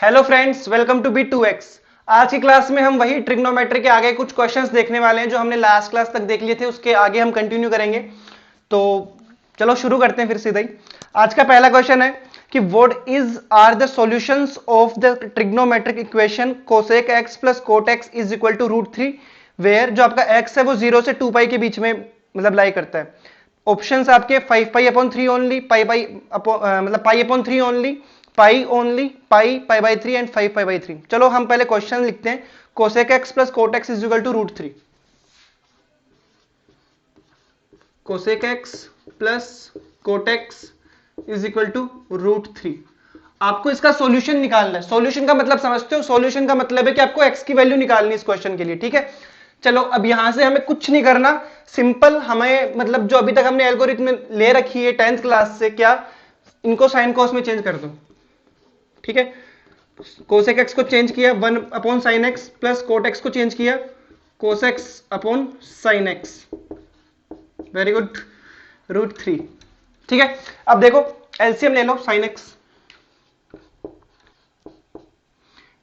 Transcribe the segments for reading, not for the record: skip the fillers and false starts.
Hello friends, welcome to B2X। आज की class में हम वही ट्रिग्नोमेट्री के आगे कुछ क्वेश्चंस देखने वाले हैं जो हमने लास्ट क्लास तक देख लिए थे। उसके आगे हम कंटिन्यू करेंगे। तो चलो शुरू करते हैं फिर सीधा ही। आज का पहला क्वेश्चन है कि what is are the solutions of the trigonometric equation cosec x plus cot x is equal to √3 where जो आपका x है वो 0 से 2 पाई के बीच में मतलब लाई करता है। ऑप्शंस आपके 5 pi upon 3 only, pi by मतलब pi upon 3 only, pi only, pi pi by 3 and 5 pi by 3। चलो हम पहले क्वेश्चन लिखते हैं। Cosec x plus cot x is equal to √3। Cosec x plus cot x is equal to √3। आपको इसका solution निकालना है। सॉल्यूशन का मतलब समझते हो? सॉल्यूशन का मतलब है कि आपको एक्स की वैल्यू निकालनी है इस क्वेश्चन के लिए। ठीक है, चलो अब यहां से हमें कुछ नहीं करना, सिंपल हमें मतलब जो अभी तक हमने एल्गोरिथम ले रखी है 10th क्लास से, क्या इनको साइन कॉस में चेंज कर दो। ठीक है, कोसेक एक्स को चेंज किया 1 upon sine x, plus cot x को चेंज किया cos x upon sine x. Very good, √3। ठीक है, अब देखो एलसीएम ले लो। Sine x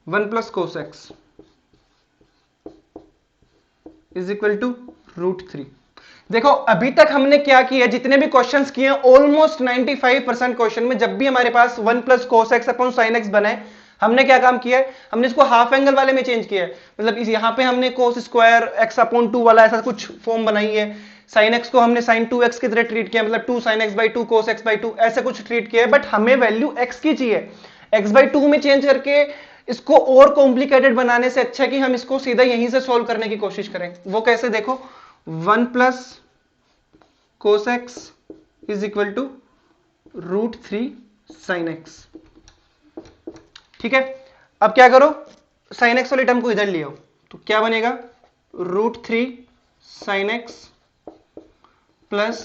1 plus cos x is equal to √3। देखो अभी तक हमने क्या किया, जितने भी क्वेश्चंस किए ऑलमोस्ट 95% क्वेश्चन में जब भी हमारे पास 1 plus cos x upon sine x बना है, हमने क्या काम किया है, हमने इसको हाफ एंगल वाले में चेंज किया है। मतलब इस यहां पे हमने कोस स्क्वायर एक्स अपॉन 2 वाला ऐसा कुछ फॉर्म बनाई है। साइन एक्स को हमने साइन 2x की तरह ट्रीट किया, मतलब 2 sin x by 2 cos x by 2 ऐसे कुछ ट्रीट किया है। बट हमें वैल्यू x की चाहिए, x by 2 में चेंज करके इसको और कॉम्प्लिकेटेड बनाने से अच्छा है कि हम इसको सीधा यहीं से सॉल्व करने की कोशिश करें। वो कैसे, देखो 1 plus cos x is equal to √3 sine x. ठीक है, अब क्या करो, साइन एक्स वाली टर्म को इधर ले आओ तो क्या बनेगा, √3 sine x plus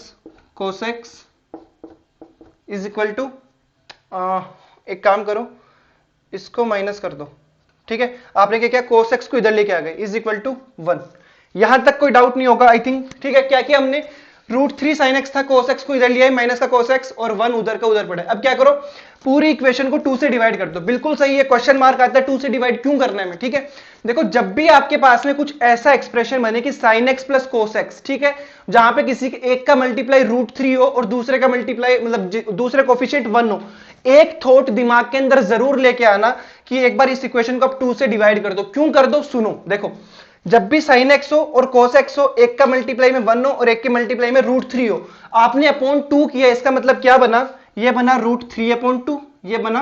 cos x is equal to, एक काम करो इसको माइनस कर दो। ठीक है, आपने क्या किया, कोस एक्स को इधर लेके आ गए इज इक्वल टू 1। यहां तक कोई डाउट नहीं होगा आई थिंक। ठीक है, क्या किया हमने, √3 साइन एक्स था, कोस एक्स को इधर लिया है, माइनस का कोस एक्स और 1 उधर का उधर पड़ा है। अब क्या करो, पूरी इक्वेशन को 2 से डिवाइड कर दो। बिल्कुल सही है, क्वेश्चन मार्क आता है 2 से डिवाइड क्यों करना है। ठीक है, देखो जब भी आपके पास में कुछ ऐसा एक्सप्रेशन बने कि sine x plus cos x, ठीक है, जहां पे किसी एक का मल्टीप्लाई √3 हो और दूसरे का मल्टीप्लाई मतलब दूसरे कोफिशिएंट 1 हो, एक थॉट दिमाग के अंदर जरूर लेके आना कि एक बार इस इक्वेशन को आप 2 से डिवाइड कर दो। क्यों कर दो, सुनो। देखो जब भी साइन एक्स हो और कोस एक्स हो, एक का मल्टीप्लाई में 1 हो और एक के मल्टीप्लाई में √3 हो, आपने अपॉन 2 किया, इसका मतलब क्या बना, ये बना √3 अपॉन 2, ये बना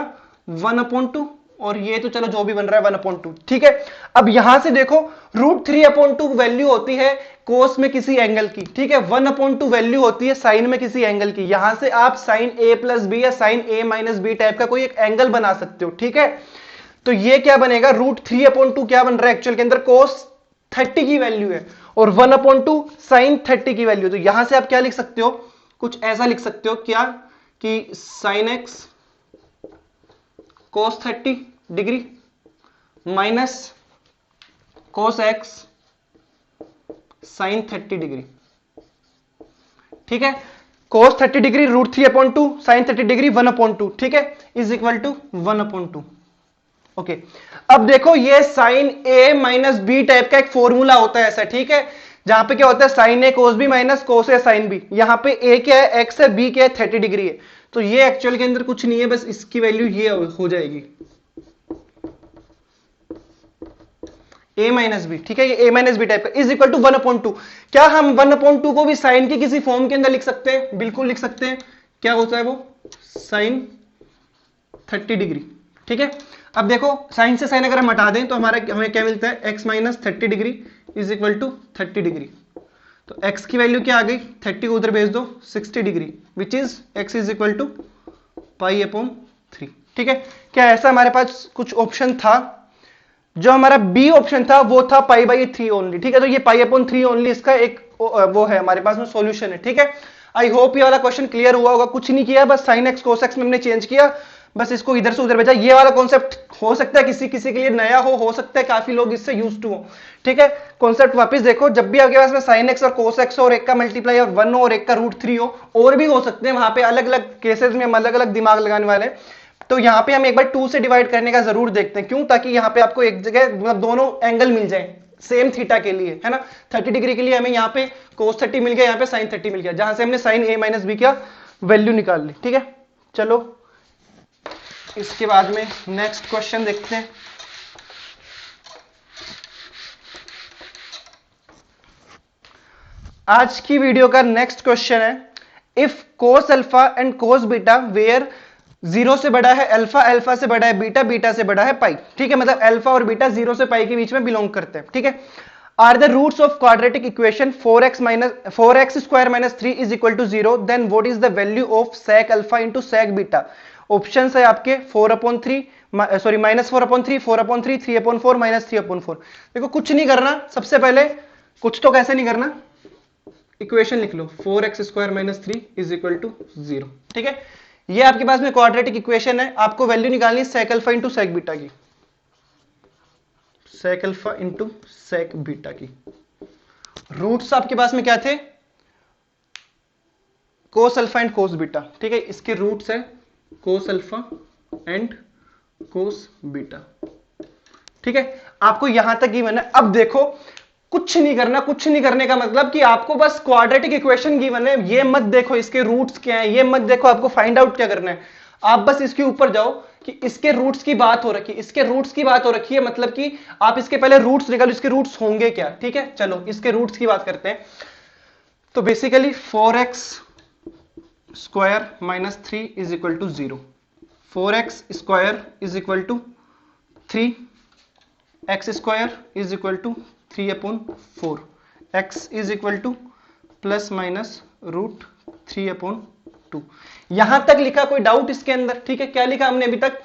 1 अपॉन 2 और ये तो चलो जो भी बन रहा है 1 अपॉन 2। ठीक है, अब यहां से देखो √3 अपॉन 2 वैल्यू होती है कोस में किसी एंगल की। ठीक है, 1 अपॉन 2 वैल्यू होती है साइन में किसी एंगल की। यहां से आप साइन a प्लस बी या sine a minus B type का कोई एक एंगल बना सकते हो। ठीक है, तो ये क्या बनेगा, √3 अपॉन 2 क्या बन रहा है एक्चुअल के अंदर, कोस 30 की वैल्यू है और 1 अपॉन 2 साइन 30 की वैल्यू। तो यहां से आप क्या लिख सकते हो, कुछ ऐसा लिख सकते हो क्या कि sine x cos 30 degree minus cos x sine 30 degree. ठीक है, cos 30 degree √3 upon 2, sine 30 degree 1 upon 2। ठीक है, is equal to 1 upon 2। Okay, अब देखो ये sine a minus B type का एक फॉर्मूला होता है ऐसा। ठीक है, जहां पे क्या होता है, sine a cos b minus cos a sine b। यहां पे a क्या है, x है, b क्या है, 30 डिग्री है। तो ये एक्चुअल के अंदर कुछ नहीं है, बस इसकी वैल्यू ये हो जाएगी a माइनस बी। ठीक है, ये a माइनस बी टाइप का इज इक्वल टू 1 अपॉन 2। क्या हम 1 अपॉन 2 को भी साइन की किसी फॉर्म के अंदर लिख सकते हैं? बिल्कुल लिख सकते हैं। क्या होता है वो, साइन 30 डिग्री। ठीक है, अब देखो साइन से साइन अगर हम हटा दें तो हमें क्या मिलता है, x minus 30 degree is equal to 30 degree. तो x की वैल्यू क्या आ गई, 30 को उधर भेज दो, 60 degree, which is x is equal to pi upon 3। ठीक है, क्या ऐसा हमारे पास कुछ ऑप्शन था? जो हमारा बी ऑप्शन था वो था पाई बाई 3 ओनली। ठीक है, तो ये पाई अपॉन 3 ओनली इसका एक वो है हमारे पास में सॉल्यूशन है। ठीक है, आई होप ये वाला क्वेश्चन क्लियर हुआ होगा। कुछ नहीं किया, बस साइन एक्स कोस एक्स में हमने चेंज किया, बस इसको इधर से उधर भेजा। ये वाला कॉन्सेप्ट हो सकता है किसी किसी के लिए नया हो सकता है काफी लोग इससे यूज्ड टू हो। ठीक है, कॉन्सेप्ट वापस देखो, जब भी आपके पास में साइन एक्स और कोस एक्स हो और एक का मल्टीप्लाई और 1 हो और एक का √3 हो, और भी हो सकते हैं वहां पे अलग अलग केसेस में हम अलग अलग दिमाग लगाने वाले हैं। तो यहां पे हम एक बार 2 से डिवाइड करने का जरूर देखते हैं, क्यों? ताकि यहां पे आपको एक जगह मतलब दोनों एंगल मिल जाए सेम थीटा के लिए, है ना। 30 डिग्री के लिए हमें यहां पे cos 30 मिल गया, यहां पे sin 30 मिल गया, जहां से हमने sin a माइनस बी का वैल्यू निकाल ली। ठीक है, चलो इसके बाद में नेक्स्ट क्वेश्चन देखते हैं। आज की वीडियो का नेक्स्ट क्वेश्चन है, if cos alpha and cos beta where 0 से बड़ा है अल्फा, अल्फा से बड़ा है बीटा, बीटा से बड़ा है पाई। ठीक है, मतलब अल्फा और बीटा 0 से पाई के बीच में बिलोंग करते हैं। ठीक है, are the roots of quadratic equation 4x square minus 3 is equal to 0, then what is the value of sec alpha into sec beta. Option है आपके 4/3 सॉरी -4/3, 4/3, 3/4, -3/4। देखो कुछ नहीं करना, सबसे पहले कुछ तो कैसे नहीं करना, इक्वेशन लिख लो 4x square minus 3 is equal to 0। ठीक है, ये आपके पास में क्वाड्रेटिक इक्वेशन है, आपको वैल्यू निकालनी है sec alpha into sec beta की, sec alpha into sec beta की। रूट्स आपके पास में क्या थे, cos alpha and cos beta. ठीक है, इसके रूट्स है cos alpha and cos beta. ठीक है, आपको यहां तक ही मैंने, अब देखो कुछ नहीं करना, कुछ नहीं करने का मतलब कि आपको बस क्वाड्रेटिक इक्वेशन गिवन है, ये मत देखो इसके रूट्स क्या हैं, ये मत देखो आपको फाइंड आउट क्या करना है, आप बस इसके ऊपर जाओ कि इसके रूट्स की बात हो रखी है, इसके रूट्स की बात हो रखी है, मतलब कि आप इसके पहले रूट्स निकालो, इसके रूट्स होंगे क्या। ठीक है, चलो इसके रूट्स की बात करते हैं। तो basically 4x square minus 3 is equal to 0, 4x square is equal to 3, x square is equal to 3/4, x is equal to plus minus root 3/2। यहां तक लिखा, कोई डाउट इसके अंदर? ठीक है, क्या लिखा हमने अभी तक,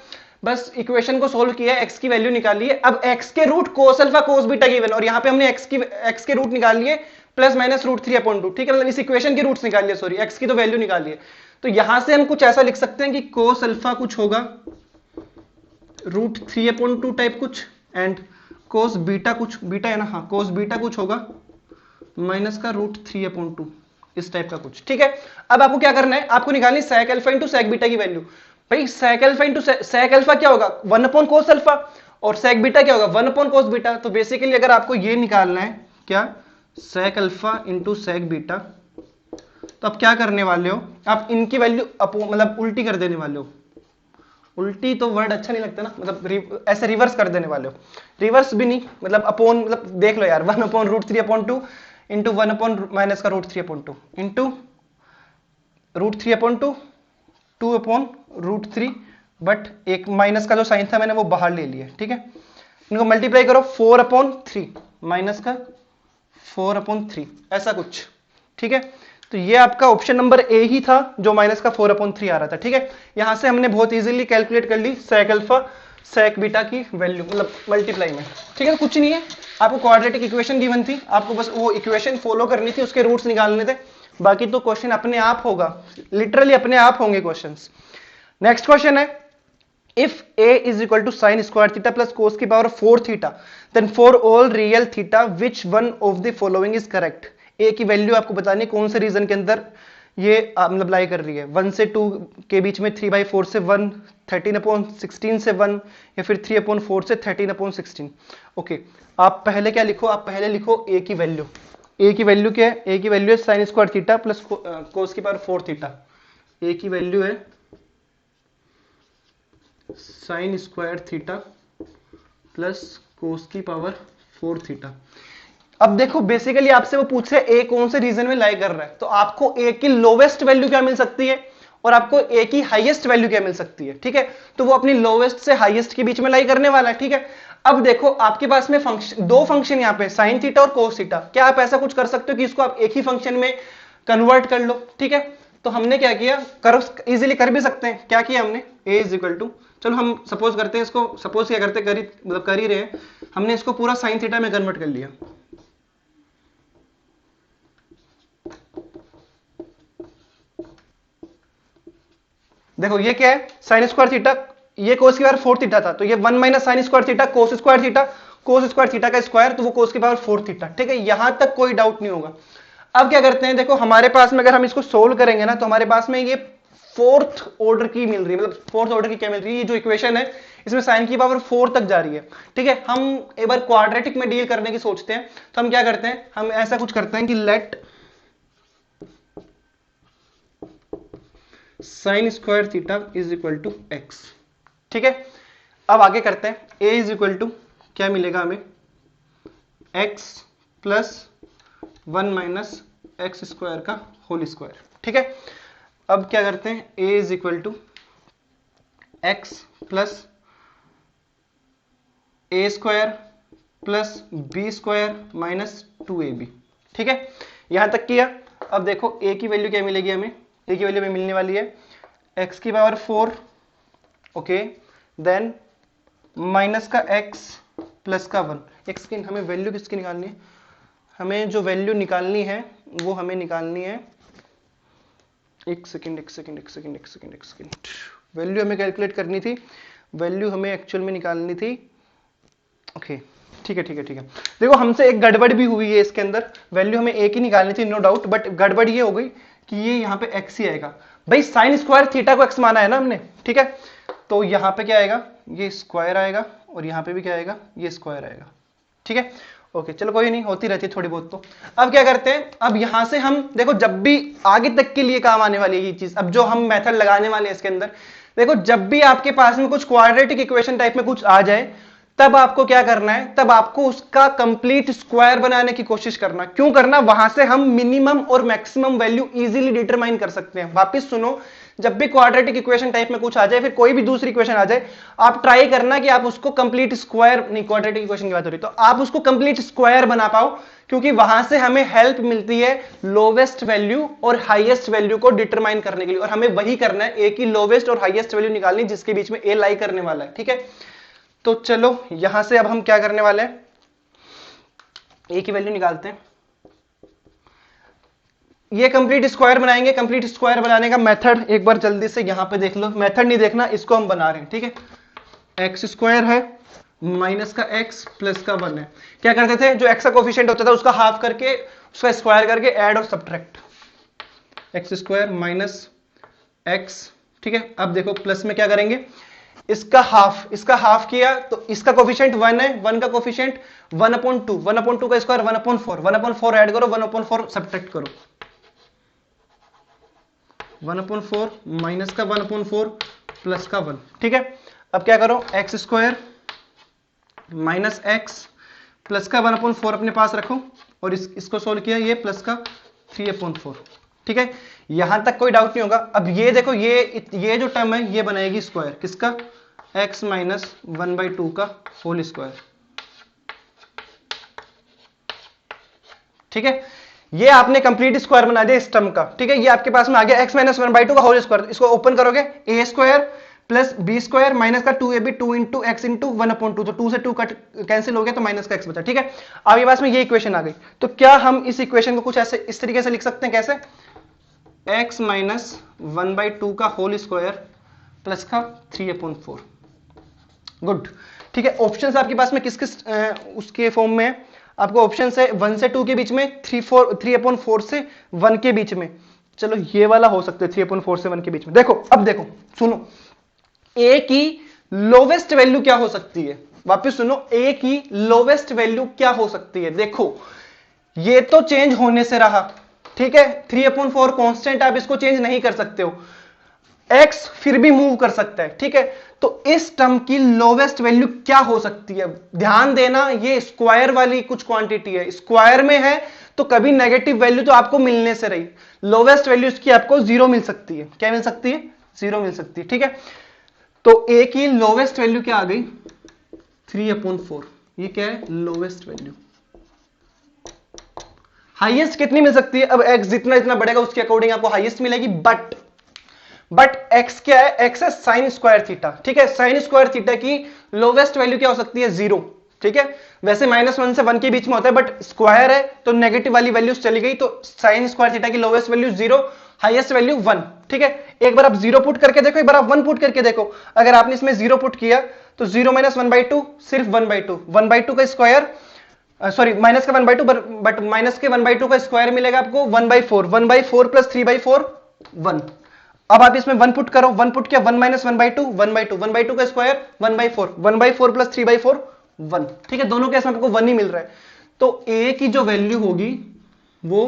बस इक्वेशन को सोल्व किया है, x की वैल्यू निकाली है। अब x के root cos alpha cos beta given, और यहां पे हमने x के रूट निकाल लिए प्लस माइनस रूट 3/2। ठीक है, मतलब इस इक्वेशन के रूट्स निकाल लिए, सॉरी x की तो वैल्यू निकाल लिए। तो यहां से हम कुछ ऐसा लिख सकते हैं कि cos अल्फा कुछ होगा रूट 3/2 टाइप कुछ, एंड cos बीटा कुछ, बीटा है ना, हाँ cos बीटा कुछ होगा माइनस का रूट 3/2, इस टाइप का कुछ। ठीक है, अब आपको क्या करना है, आपको निकालनी sec alpha into sec beta की वैल्यू। भाई sec alpha into sec alpha क्या होगा 1/cos अल्फा, और sec बीटा क्या होगा 1/cos बीटा। तो बेसिकली अगर आपको ये निकालना है क्या, sec alpha into sec beta, तो आप क्या करने वाले हो, आप इनकी वैल्यू मतलब उल्टी कर देने वाले हो। उल्टी तो वर्ड अच्छा नहीं लगता ना, मतलब ऐसे रिवर्स कर देने वाले हो, रिवर्स भी नहीं, मतलब अपॉन, मतलब देख लो यार 1/√3/2 इंटू 1/ माइनस का रूट 3/2 इंटू रूट 3/2, 2/√3, बट एक माइनस का जो साइन था मैंने वो बाहर ले लिया। ठीक है, इनको मल्टीप्लाई करो 4/3 माइनस का 4/3, ऐसा कुछ। ठीक है, तो ये आपका ऑप्शन नंबर ए ही था जो माइनस का 4/3 आ रहा था। ठीक है, यहां से हमने बहुत इजीली कैलकुलेट कर ली sec अल्फा sec बीटा की वैल्यू, मतलब मल्टीप्लाई में। ठीक है, कुछ नहीं है, आपको क्वाड्रेटिक इक्वेशन गिवन थी, आपको बस वो इक्वेशन फॉलो करनी थी, उसके रूट्स निकालने थे, बाकी तो क्वेश्चन अपने आप होगा, लिटरली अपने आप होंगे क्वेश्चंस। नेक्स्ट क्वेश्चन है, if a is equal to sine square theta plus cos की power 4 theta, then for all real theta which one of the following is correct. A की वैल्यू आपको बतानी है कौन से रीजन के अंदर ये मतलब लाई कर रही है, 1 से 2 के बीच में, 3/4 से 1, 13/16 से 1, या फिर 3/4 से 13/16। ओके, आप पहले क्या लिखो, आप पहले लिखो ए की वैल्यू। ए की वैल्यू क्या है, ए की वैल्यू है sign square theta plus cos की पावर 4 थीटा। ए की वैल्यू है sign square theta plus cos की पावर 4 थीटा। अब देखो बेसिकली आपसे वो पूछ रहे ए कौन से रीजन में लाई कर रहा है, तो आपको ए की लोवेस्ट वैल्यू क्या मिल सकती है और आपको ए की हाईएस्ट वैल्यू क्या मिल सकती है। ठीक है, तो वो अपनी लोवेस्ट से हाईएस्ट के बीच में लाई करने वाला है। ठीक है, अब देखो आपके पास में फंक्शन, दो फंक्शन यहाँ पे साइन थीटा और कोस थीटा, क्या आप ऐसा कुछ कर सकते हो कि इसको आप एक ही फंक्शन में कन्वर्ट कर लो। ठीक है, तो हमने क्या किया, कर इजीली कर भी सकते हैं, क्या किया हमने, ए इज इक्वल टू, चलो हम सपोज करते हैं इसको, सपोज क्या करते मतलब कर ही रहे हैं, हमने इसको पूरा साइन थीटा में कन्वर्ट कर लिया। देखो ये क्या है, साइन स्क्वायर थीटा, ये कोस की पावर 4 थीटा था, तो ये 1 minus sign square theta cos square theta, cos square theta का स्क्वायर, तो वो कोस की पावर 4 थीटा। ठीक है, यहां तक कोई डाउट नहीं होगा। अब क्या करते हैं, देखो हमारे पास में अगर हम इसको सोल्व करेंगे ना, तो हमारे पास में ये फोर्थ ऑर्डर की मिल रही है, मतलब फोर्थ ऑर्डर की क्या मिल रही है, ये जो इक्वेशन है इसमें साइन की पावर 4 तक जा रही है। ठीक है, हम एक बार क्वाड्रेटिक में डील करने की सोचते हैं, तो हम क्या करते हैं, हम ऐसा कुछ करते हैं कि let sine square theta is equal to x. ठीक है, अब आगे करते हैं, a इज इक्वल टू क्या मिलेगा हमें, x plus 1 minus x square का होल स्क्वायर। ठीक है, अब क्या करते हैं, a is equal to x plus A square plus B square minus 2ab। ठीक है, यहां तक किया। अब देखो a की वैल्यू क्या मिलेगी हमें, a की वैल्यू हमें मिलने वाली है x की पावर 4, ओके, देन माइनस का x प्लस का 1। x की हमें वैल्यू किसकी निकालनी है, हमें जो वैल्यू निकालनी है वो हमें निकालनी है, एक सेकेंड, वैल्यू हमें कैलकुलेट करनी थी, वैल्यू हमें एक्चुअल में निकालनी थी, ओके, ठीक है। देखो हमसे एक गड़बड़ भी हुई है इसके अंदर, वैल्यू हमें एक ही निकालनी थी, नो डाउट, बट गड़बड़ ये हो गई कि ये यहाँ पे x ही आएगा। भाई साइन स्क्वायर थीटा को x माना है ना हमने, ठीक है, तो यहाँ पे क्या आएगा, ये स्क्वायर आएगा, और यहाँ पे भी क्या आएगा, ये स्क्वायर आएगा। ठीक है, ओके, चलो कोई नहीं, होती रहती है थोड़ी बहुत। तो अब क्या करते हैं, अब यहां से हम देखो, जब भी आगे तक के लिए काम आने वाली है ये चीज, अब जो हम मेथड लगाने वाले हैं इसके अंदर, देखो जब भी आपके पास में कुछ क्वाड्रेटिक इक्वेशन टाइप में कुछ आ जाए, तब आपको क्या करना है, तब आपको उसका कंप्लीट स्क्वायर बनाने की कोशिश करना। क्यों करना, वहां से हम मिनिमम और मैक्सिमम वैल्यू इजीली डिटरमाइन कर सकते हैं। वापस सुनो, जब भी क्वाड्रेटिक इक्वेशन टाइप में कुछ आ जाए, फिर कोई भी दूसरी इक्वेशन आ जाए, आप ट्राई करना कि आप उसको कंप्लीट स्क्वायर, नहीं क्वाड्रेटिक इक्वेशन की बात हो रही, तो आप उसको कंप्लीट स्क्वायर बना पाओ, क्योंकि वहां से हमें हेल्प मिलती है लोवेस्ट वैल्यू और हाईएस्ट वैल्यू को डिटरमाइन करने के लिए, और हमें वही करना है, ए की लोवेस्ट और हाईएस्ट वैल्यू निकालनी जिसके बीच में ए लाई करने वाला है। ठीक है, तो चलो यहां से अब हम क्या करने वाले हैं, ए की वैल्यू निकालते हैं, ये कंप्लीट स्क्वायर बनाएंगे। कंप्लीट स्क्वायर बनाने का मेथड एक बार जल्दी से यहां पे देख लो, मेथड नहीं देखना, इसको हम बना रहे हैं। ठीक है, एक्स स्क्वायर है माइनस का एक्स प्लस का 1 है। क्या करते थे, जो एक्स का कोफिशिएंट होता था उसका हाफ करके, उसका स्क्वायर करके ऐड और subtract, x square minus x. ठीक है, अब देखो प्लस में क्या करेंगे, इसका हाफ किया, तो इसका कोफिशिएंट 1 है, 1 का कोफिशिएंट 1/2, 1/2 का स्क्वायर 1/4, 1/4 ऐड करो, 1/4 सब्ट्रैक्ट करो, 1/4 माइनस का 1/4 प्लस का 1। ठीक है, अब क्या करो, x square minus x plus का 1/4 अपने पास रखो, और इसको सोल्व किया, ये प्लस का 3/4। ठीक है, यहां तक कोई डाउट नहीं होगा। अब ये देखो, ये जो टर्म है ये बनाएगी स्क्वायर किसका, x माइनस 1/2 का होल स्क्वायर। ठीक है, ये आपने कंप्लीट स्क्वायर बना दिया इस टर्म का। ठीक है, ये आपके पास में आ गया x माइनस 1/2 का होल स्क्वायर। इसको ओपन करोगे, a square plus B square minus का 2ab 2 इंटू एक्स इंटू 1/2, तो 2 से 2 कट कैंसिल हो गया, तो माइनस का x बचा। ठीक है, अब ये पास में ये इक्वेशन आ गई, तो क्या हम इस इक्वेशन को कुछ ऐसे इस तरीके से लिख सकते हैं, कैसे, x माइनस 1/2 का होल स्क्वायर प्लस का 3/4। गुड। ठीक है, ऑप्शंस आपके पास में किस किस उसके फॉर्म में है, आपको ऑप्शन है 1 से 2 के बीच में, 3/4 से 1 के बीच में। चलो ये वाला हो सकता है 3/4 से 1 के बीच में। देखो, अब देखो सुनो, a की लोवेस्ट वैल्यू क्या हो सकती है, वापस सुनो, a की लोवेस्ट वैल्यू क्या हो सकती है। देखो ये तो चेंज होने से रहा, ठीक है, 3/4 कांस्टेंट, आप इसको चेंज नहीं कर सकते हो, x फिर भी मूव कर सकता है। ठीक है, तो इस टर्म की लोवेस्ट वैल्यू क्या हो सकती है, ध्यान देना, ये स्क्वायर वाली कुछ क्वांटिटी है, स्क्वायर में है तो कभी नेगेटिव वैल्यू तो आपको मिलने से रही, लोवेस्ट वैल्यू इसकी आपको 0 मिल सकती है। क्या मिल सकती है, 0 मिल सकती है। ठीक है, तो a की लोवेस्ट वैल्यू क्या आ गई, 3/4। ये क्या है, लोवेस्ट वैल्यू। हाईएस्ट कितनी मिल सकती है, अब x जितना जितना बढ़ेगा उसके अकॉर्डिंग आपको हाईएस्ट मिलेगी, बट x क्या है, x है साइन स्क्वायर थीटा। ठीक है, साइन स्क्वायर थीटा की लोवेस्ट वैल्यू क्या हो सकती है, 0। ठीक है, वैसे -1 से 1 के बीच में होता है, बट स्क्वायर है तो नेगेटिव वाली वैल्यूज चली गई, तो साइन स्क्वायर थीटा की लोवेस्ट वैल्यू 0, हाईएस्ट वैल्यू 1। ठीक है, एक बार आप 0 पुट करके देखो, एक बार आप 1 पुट करके देखो। अगर आपने इसमें 0 पुट किया तो 0 माइनस 1/2 सिर्फ 1/2, 1/2 का स्क्वायर, सॉरी माइनस का 1/2, बट माइनस के 1/2 का स्क्वायर मिलेगा आपको 1/4, 1/4 प्लस 3/4 1। अब आप इसमें 1 पुट करो, 1 पुट किया, 1 माइनस 1/2, 1/2, 1/2 का स्क्वायर 1/4, 1/4 प्लस 3/4 1। ठीक है, दोनों केस में आपको 1 ही मिल रहा है, तो a की जो वैल्यू होगी वो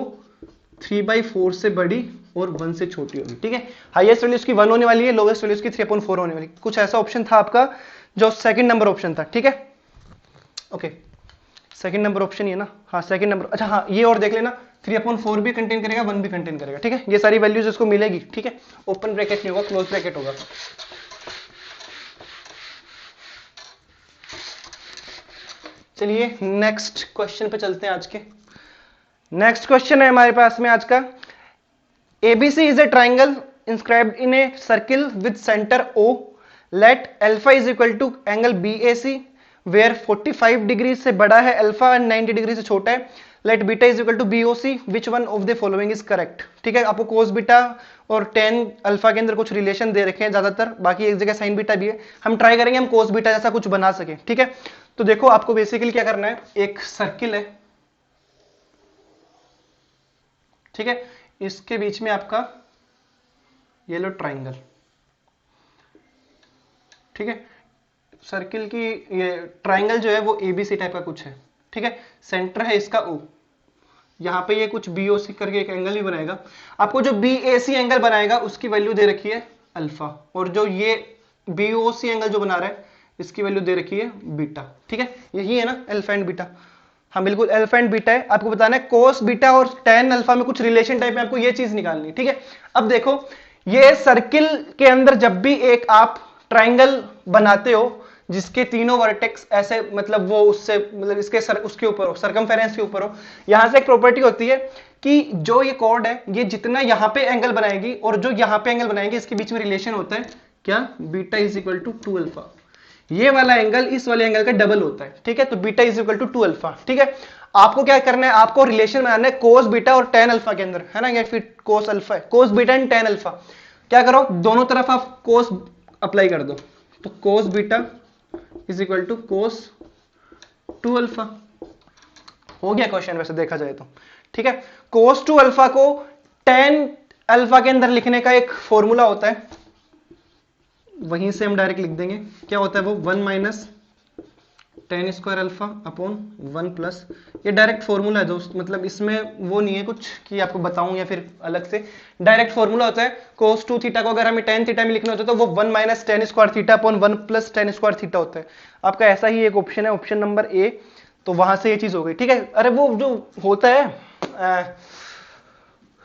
3/4 से बड़ी और 1 से छोटी होगी। ठीक है, हाईएस्ट वैल्यू इसकी 1 होने वाली है, लोवेस्ट वैल्यू इसकी 3/4 होने वाली। कुछ ऐसा ऑप्शन था आपका जो सेकंड नंबर ऑप्शन था। ठीक है, ओके, सेकंड नंबर ऑप्शन ये ना, हाँ सेकंड नंबर। अच्छा हाँ, ये और देख लेना, 3/4 भी कंटेन करेगा, 1 भी कंटेन करेगा। ठीक है, ये सारी वैल्यूज इसको मिलेगी। ठीक है, ओपन ब्रैकेट नहीं होगा, क्लोज ब्रैकेट होगा। चलिए नेक्स्ट क्वेश्चन पे चलते हैं। आज के नेक्स्ट क्वेश्चन है हमारे पास में आज का, ABC is a triangle inscribed in a circle with center O. Let alpha is equal to angle BAC where 45 degree से बड़ा है अल्फा और 90 डिग्री से छोटा है। Let beta is equal to BOC. Which one of the following is correct? ठीक है, आपको cos बीटा और tan अल्फा के अंदर कुछ रिलेशन दे रखे हैं ज्यादातर, बाकी एक जगह sin बीटा भी है। हम ट्राई करेंगे हम cos बीटा जैसा कुछ बना सके। ठीक है, तो देखो आपको बेसिकली क्या करना है, एक सर्किल है, ठीक है, इसके बीच में आपका ये लो ट्राइंगल। ठीक है, सर्किल की ये ट्राइंगल जो है वो एबीसी टाइप का कुछ है। ठीक है, सेंटर है इसका ओ, यहां पे ये कुछ बीओसी करके एक एंगल भी बनाएगा। आपको जो बीएसी एंगल बनाएगा उसकी वैल्यू दे रखी है अल्फा, और जो ये बीओसी एंगल जो बना रहा है इसकी वैल्यू दे रखी है बीटा। ठीक है, यही है ना अल्फा एंड बीटा। हाँ बिल्कुल, अल्फा एंड बीटा है। आपको बताना है कोस बीटा और tan अल्फा में कुछ रिलेशन टाइप में आपको ये चीज निकालनी है। ठीक है, अब देखो ये सर्किल के अंदर जब भी एक आप ट्राइंगल बनाते हो जिसके तीनों वर्टेक्स ऐसे मतलब वो उससे मतलब इसके उसके ऊपर हो, सर्कमफेरेंस के ऊपर हो, यहां से एक प्रॉपर्टी होती है कि जो ये कॉर्ड है ये जितना यहां पे एंगल बनाएगी और जो यहां पे एंगल बनाएगी इसके बीच में रिलेशन होता है क्या, beta is equal to 2 alpha. ये वाला एंगल इस वाले एंगल का डबल होता है। ठीक है, तो beta is equal to 2 alpha. ठीक है, आपको क्या करना है, आपको रिलेशन बनाना है कोस बीटा और tan अल्फा के अंदर, है ना, या फिर कोस अल्फा है, cos beta and tan alpha. क्या करो, दोनों तरफ आप कोस अप्लाई कर दो, तो cos beta is equal to cos 2 alpha. हो गया क्वेश्चन वैसे देखा जाए तो। ठीक है, कोस 2 अल्फा को tan अल्फा के अंदर लिखने का एक फॉर्मूला होता है, वहीं से हम डायरेक्ट लिख देंगे। क्या होता है वो, 1 minus tan square alpha upon 1 plus, ये डायरेक्ट फॉर्मूला है दोस्त, मतलब इसमें वो नहीं है कुछ कि आपको बताऊं या फिर अलग से, डायरेक्ट फॉर्मूला होता है। cos 2 थीटा को अगर हमें tan थीटा में लिखना होता है तो वो 1 minus tan square theta upon 1 plus tan square theta होता है। आपका ऐसा ही एक ऑप्शन है, ऑप्शन नंबर ए, तो वहां से ये चीज हो गई। ठीक है, अरे वो जो होता है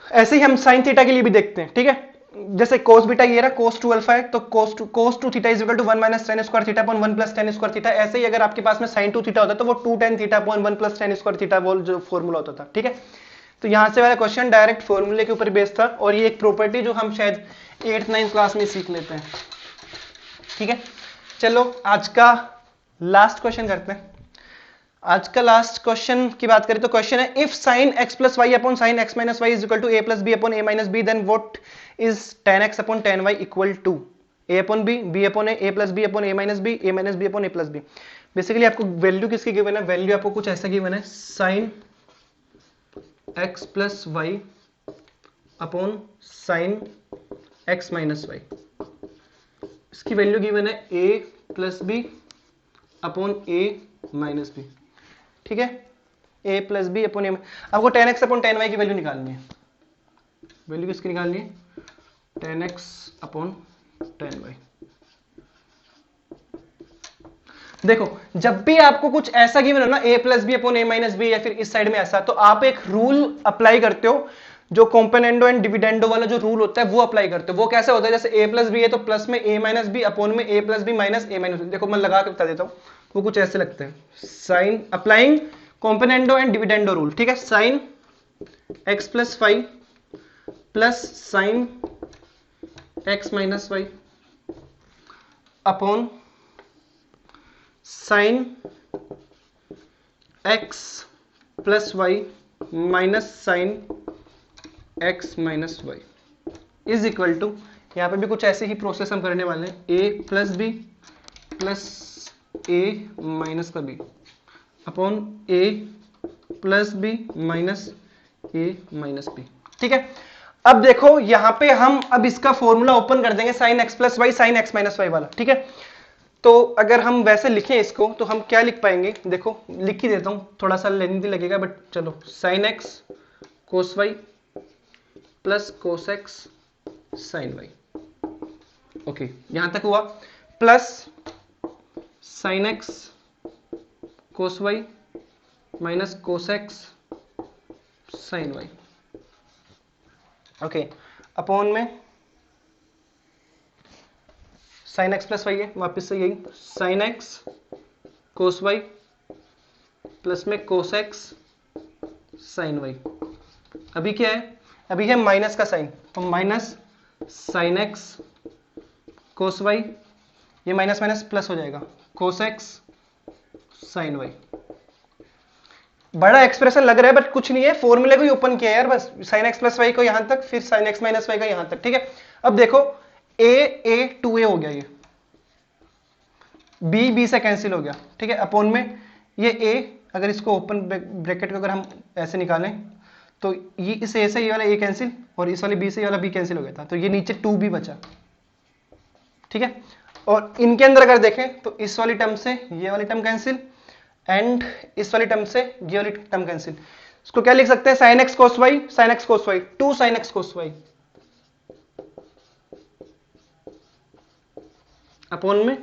ऐसे ही हम साइन थीटा के लिए भी देखते हैं। ठीक है, जैसे cos बीटा ये रहा, cos 2 अल्फा है, तो cos 2 theta is equal to 1 minus tan square theta upon 1 plus tan square theta. ऐसे ही अगर आपके पास में sin 2 थीटा होता तो वो 2 tan theta upon 1 plus tan square theta वो जो फॉर्मूला होता था। ठीक है, तो यहां से वाला क्वेश्चन डायरेक्ट फॉर्मूले के ऊपर बेस्ड था, और ये एक प्रॉपर्टी जो हम शायद 8th 9th क्लास में सीख लेते हैं। ठीक है, चलो आज का लास्ट क्वेश्चन करते हैं। आज का लास्ट क्वेश्चन की बात करें तो क्वेश्चन है, if sin x plus y upon sin x minus y is equal to a plus B upon a minus B, then what is tan x upon tan y equal to a अपॉन b upon a plus B upon a minus B upon a plus B. Basically आपको value किसकी given है, value आपको कुछ ऐसा given है, sin x plus y upon sin x minus Y, इसकी value given है a plus B upon a minus B. ठीक है, a plus B upon A, आपको tan x upon tan y की वैल्यू निकालनी है। वैल्यू किसकी निकालनी है, tan x upon tan y। देखो जब भी आपको कुछ ऐसा गिवन हो ना, a plus B upon a minus B, या फिर इस साइड में ऐसा, तो आप एक रूल अप्लाई करते हो, जो कॉम्पोनेंडो एंड डिविडेंडो वाला जो रूल होता है वो अप्लाई करते हो। वो कैसे होता है, जैसे a प्लस बी है तो प्लस में a माइनस बी अपॉन में a plus B minus a minus B. देखो मैं लगा के बता देता हूं, वो कुछ ऐसे लगते हैं, sine applying componendo and dividendo rule. ठीक है, sine x plus five plus sine x minus y upon sine x plus y minus sine x minus y is equal to, यहां पे भी कुछ ऐसे ही प्रोसेस हम करने वाले हैं, a plus B plus a minus का b upon a plus B minus a minus b। ठीक है, अब देखो यहां पे हम अब इसका फॉर्मूला ओपन कर देंगे sine x plus y sine x minus y वाला, ठीक है। तो अगर हम वैसे लिखें इसको तो हम क्या लिख पाएंगे, देखो लिख ही देता हूं, थोड़ा सा लेंथी लगेगा बट चलो, sine x cos y plus cos x sine y, okay यहां तक हुआ, plus sine x cos y minus cos x sine y, okay upon में साइन एक्स प्लस वाई है, वापस से यही sine x cos y plus में cos x sine Y. अभी क्या है, अभी है माइनस का साइन, तो minus sign x cos y, ये माइनस माइनस प्लस हो जाएगा, कोस एक्स साइन वाई। बड़ा एक्सप्रेशन लग रहा है बट कुछ नहीं है, फॉर्मूले को ही ओपन किया यार बस, साइन एक्स प्लस वाई को यहां तक, फिर साइन एक्स माइनस वाई का यहां तक, ठीक है। अब देखो a 2a हो गया, ये b से कैंसिल हो गया, ठीक है, अपॉन में ये a, अगर इसको ओपन ब्रैकेट को अगर हम ऐसे निकालें तो ये इस a से ये वाला a कैंसिल और इस वाले b से ये वाला b कैंसिल हो गया था, तो ये नीचे 2b बचा, ठीक है। और इनके अंदर अगर देखें तो इस वाली टर्म से ये वाली टर्म कैंसिल एंड इस वाली टर्म से ये वाली टर्म कैंसिल, इसको क्या लिख सकते हैं, sine x cos y sine x cos y, 2 sine x cos y upon में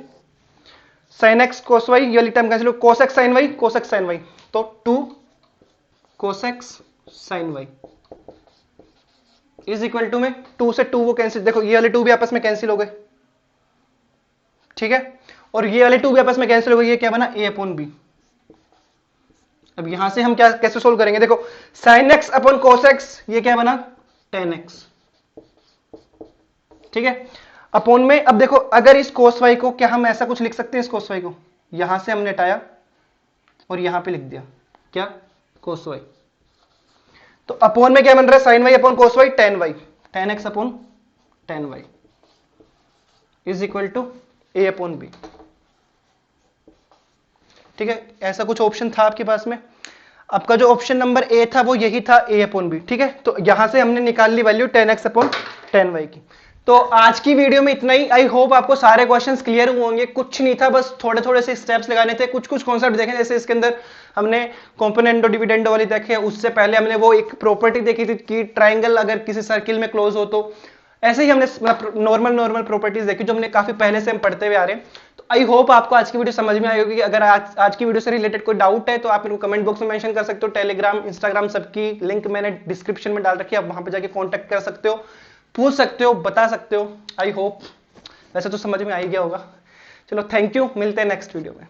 साइन एक्स कोस वाई, ये वाली term cancel, cos x sine y cos x sine y, तो 2 cos x sine y is equal to में 2 से 2 वो cancel, देखो ये वाले 2 भी आपस में कैंसिल हो गए, ठीक है, और ये वाले 2 भी आपस में कैंसिल हो गए, ये क्या बना a अपॉन बी। अब यहां से हम क्या कैसे सोल्व करेंगे, देखो sine x upon cos x, ये क्या बना टेन एक्स, ठीक है, अपॉन में अब देखो अगर इस कोस वाई को क्या हम ऐसा कुछ लिख सकते हैं, इस कोस वाई को यहां से हमने हटाया और यहां पे लिख दिया क्या कोस वाई, तो अपॉन में क्या बन रहा है, sine y upon cos y tan y, tan x upon tan y is equal to a upon B, ठीक है। ऐसा कुछ ऑप्शन था आपके पास में, आपका जो ऑप्शन नंबर ए था वो यही था a अपॉन बी, ठीक है। तो यहां से हमने निकाल ली वैल्यू 10x अपॉन 10y की। तो आज की वीडियो में इतना ही, आई होप आपको सारे क्वेश्चंस क्लियर हुए होंगे, कुछ नहीं था बस थोड़े थोड़े से स्टेप्स लगाने थे, कुछ कुछ कॉन्सेप्ट देखे, जैसे इसके अंदर हमने कॉम्पोनेंटो डिविडेंडो वाली देखे, उससे पहले हमने वो एक प्रॉपर्टी देखी थी कि ट्राइंगल अगर किसी सर्किल में क्लोज हो तो, ऐसे ही हमने नॉर्मल प्रॉपर्टीज देखी जो हमने काफी पहले से हम पढ़ते हुए आ रहे हैं। तो आई होप आपको आज की वीडियो समझ में आई होगी। अगर आज की वीडियो से रिलेटेड कोई डाउट है तो आप मेरे को कमेंट बॉक्स में मेंशन कर सकते हो, टेलीग्राम इंस्टाग्राम सबकी लिंक मैंने डिस्क्रिप्शन में डाल रखी है, आप वहां पे जाके कांटेक्ट कर सकते हो, पूछ सकते हो, बता सकते हो। आई होप वैसे तो समझ में आ ही गया होगा। चलो थैंक यू, मिलते हैं नेक्स्ट वीडियो में।